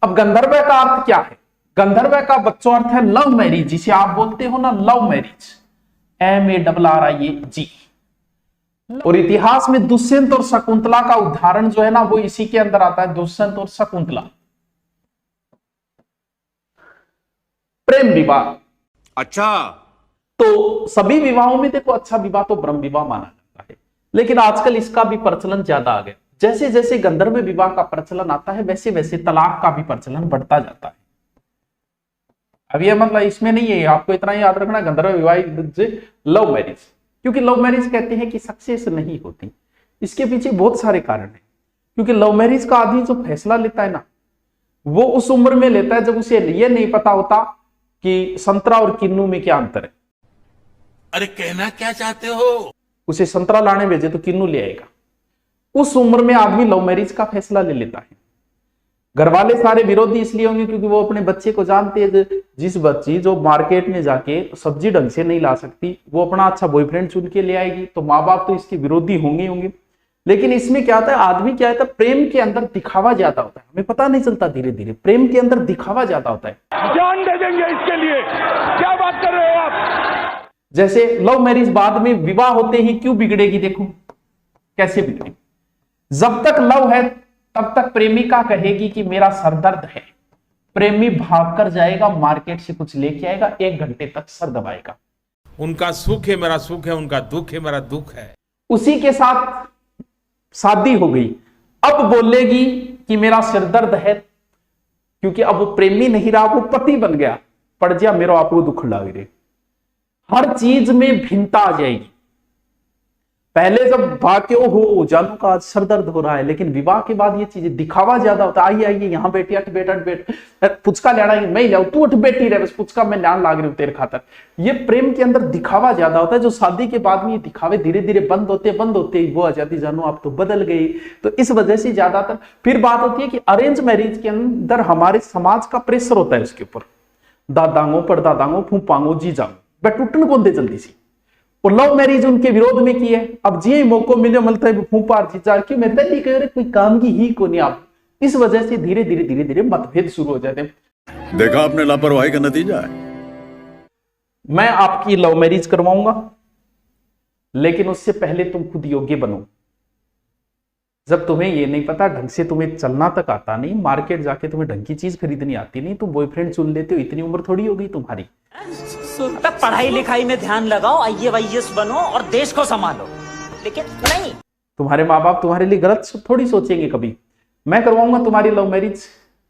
अब गंधर्व का अर्थ क्या है? गंधर्व का बच्चों अर्थ है लव मैरिज, जिसे आप बोलते हो ना लव मैरिज, MARRIAG। और इतिहास में दुष्यंत और शकुंतला का उदाहरण जो है ना वो इसी के अंदर आता है, दुष्यंत और शकुंतला। प्रेम विवाह, अच्छा, तो सभी विवाहों में देखो अच्छा विवाह तो ब्रह्म विवाह माना जाता है, लेकिन आजकल इसका भी प्रचलन ज्यादा आ गया। जैसे जैसे गंधर्व विवाह का प्रचलन आता है वैसे वैसे तलाक का भी प्रचलन बढ़ता जाता है। अब ये मतलब इसमें नहीं है, आपको इतना याद रखना गंधर्व विवाह लव मैरिज, क्योंकि लव मैरिज कहते हैं कि सक्सेस नहीं होती, इसके पीछे बहुत सारे कारण हैं। क्योंकि लव मैरिज का आदमी जो फैसला लेता है ना वो उस उम्र में लेता है जब उसे ये नहीं पता होता कि संतरा और किन्नू में क्या अंतर है। अरे कहना क्या चाहते हो? उसे संतरा लाने भेजे तो किन्नू ले आएगा। उस उम्र में आदमी लव मैरिज का फैसला ले लेता है। घर वाले सारे विरोधी इसलिए होंगे क्योंकि वो अपने बच्चे को जानते हैं, जिस बच्ची जो मार्केट में जाके सब्जी ढंग से नहीं ला सकती वो अपना अच्छा बॉयफ्रेंड चुन के ले आएगी, तो माँ बाप तो इसके विरोधी होंगे होंगे। लेकिन इसमें क्या होता है, आदमी क्या होता है, प्रेम के अंदर दिखावा ज्यादा होता है, हमें पता नहीं चलता, धीरे धीरे प्रेम के अंदर दिखावा ज्यादा होता है। जान दे देंगे इसके लिए, क्या बात कर रहे हो आप? जैसे लव मैरिज बाद में विवाह होते ही क्यों बिगड़ेगी, देखो कैसे बिगड़ेगी। जब तक लव है तब तक प्रेमिका कहेगी कि मेरा सरदर्द है, प्रेमी भागकर जाएगा मार्केट से कुछ लेके आएगा, 1 घंटे तक सर दबाएगा। उनका सुख है मेरा सुख है, उनका दुख है मेरा दुख है। उसी के साथ शादी हो गई, अब बोलेगी कि मेरा सिरदर्द है, क्योंकि अब वो प्रेमी नहीं रहा, वो पति बन गया, पड़ जा मेरा आपको दुख लग रहे। हर चीज में भिन्नता आ जाएगी। पहले जब भाग्य हो जानू का आज सर दर्द हो रहा है, लेकिन विवाह के बाद ये चीजें दिखावा ज्यादा होता है। आइए आइए यहाँ बैठी, अठ बैठ अठ बैठ, पुचका लेना मैं ही लाऊ, तू उठ बैठी रहे, बस पुचका मैं लान लाग रही हूँ तेरे खातर। ये प्रेम के अंदर दिखावा ज्यादा होता है, जो शादी के बाद में ये दिखावे धीरे धीरे बंद होते वो आ जाती, जानू आप तो बदल गई। तो इस वजह से ज्यादातर फिर बात होती है कि अरेंज मैरिज के अंदर हमारे समाज का प्रेशर होता है उसके ऊपर, दादांगो परदादांगो फूफांगो जीजांगो, वह टूटन कौन दे जल्दी सी। और लव मैरिज उनके विरोध में की है, अब जी मौको मिले मिलता है फूफार जीजा की मैं दिल्ली कह रहे कोई काम की ही को नहीं आप। इस वजह से धीरे धीरे धीरे धीरे मतभेद शुरू हो जाते हैं। देखा आपने लापरवाही का नतीजा है। मैं आपकी लव मैरिज करवाऊंगा, लेकिन उससे पहले तुम खुद योग्य बनो। जब तुम्हें ये नहीं पता ढंग से, तुम्हें चलना तक आता नहीं, मार्केट जाके तुम्हें ढंग की चीज खरीदनी आती नहीं, तुम बॉयफ्रेंड चुन लेते हो, इतनी उम्र थोड़ी हो गई तुम्हारी। पढ़ाई लिखाई में ध्यान लगाओ, IAS बनो और देश को संभालो, लेकिन नहीं, तुम्हारे माँ बाप तुम्हारे लिए गलत थोड़ी सोचेंगे कभी। मैं करवाऊंगा तुम्हारी लव मैरिज,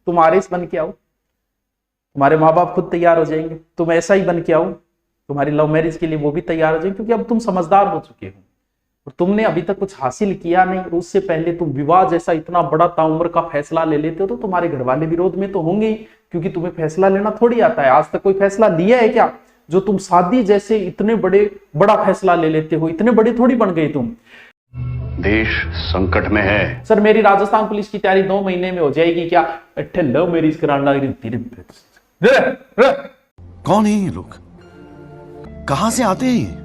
तुम आरएस बन के आओ, तुम्हारे माँ बाप खुद तैयार हो जाएंगे। तुम ऐसा ही बन के आओ, तुम्हारी लव मैरिज के लिए वो भी तैयार हो जाएंगे, क्योंकि अब तुम समझदार हो चुके हो और तुमने अभी तक कुछ हासिल किया नहीं। उससे पहले तुम विवाह जैसा इतना बड़ा ताउम्र का फैसला ले लेते हो तो तुम्हारे घर वाले विरोध में तो होंगे ही, क्योंकि तुम्हें फैसला लेना थोड़ी आता है। आज तक कोई फैसला लिया है क्या जो तुम शादी जैसे इतने बड़ा फैसला ले लेते हो? इतने बड़े थोड़ी बन गए तुम। देश संकट में है। सर मेरी राजस्थान पुलिस की तैयारी 2 महीने में हो जाएगी क्या? अट्ठे लव मैरिज कराने लग रही। कौन है ये लोग, कहां से आते हैं?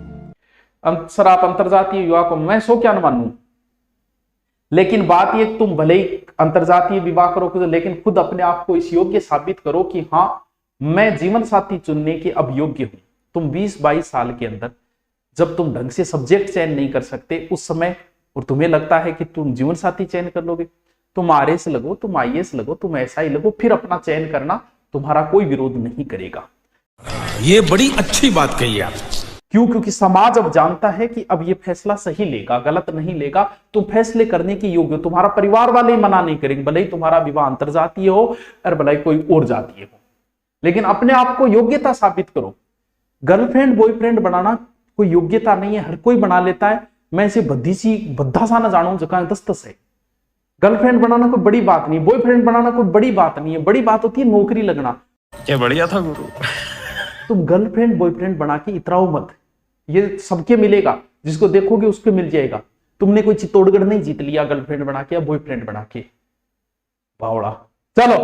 सर आप अंतरजातीय विवाह को मैं सो क्या न मानूं, लेकिन बात ये तुम भले ही अंतरजातीय विवाह करो, लेकिन खुद अपने आप को इस योग्य साबित करो कि हाँ मैं जीवन साथी चुनने के अब योग्य हूं। तुम 20-22 साल के अंदर जब तुम ढंग से सब्जेक्ट चयन नहीं कर सकते उस समय, और तुम्हें लगता है कि तुम जीवन साथी चयन कर लोगे, तुम आरएस लगो, तुम IAS लगो, तुम SI लगो, फिर अपना चयन करना, तुम्हारा कोई विरोध नहीं करेगा। ये बड़ी अच्छी बात कही आप। क्यों? क्योंकि समाज अब जानता है कि अब ये फैसला सही लेगा, गलत नहीं लेगा। तुम फैसले करने के योग्य हो, तुम्हारा परिवार वाले ही मना नहीं करेंगे, भले ही तुम्हारा विवाह अंतरजातीय हो और भले ही कोई और जातीय हो, लेकिन अपने आप को योग्यता साबित करो। गर्लफ्रेंड बॉयफ्रेंड बनाना कोई योग्यता नहीं है, हर कोई बना लेता है। मैं इसे बद्धा सा ना जानू जगह 10 है। गर्लफ्रेंड बनाना कोई बड़ी बात नहीं, बॉयफ्रेंड बनाना कोई बड़ी बात नहीं है, बड़ी बात होती है नौकरी लगना। क्या बढ़िया था गुरु। तुम गर्लफ्रेंड बॉयफ्रेंड बना के इतराओ मत, ये सबके मिलेगा, जिसको देखोगे उसको मिल जाएगा। तुमने कोई चित्तौड़गढ़ नहीं जीत लिया गर्लफ्रेंड बना के या बॉयफ्रेंड बना के, बावड़ा। चलो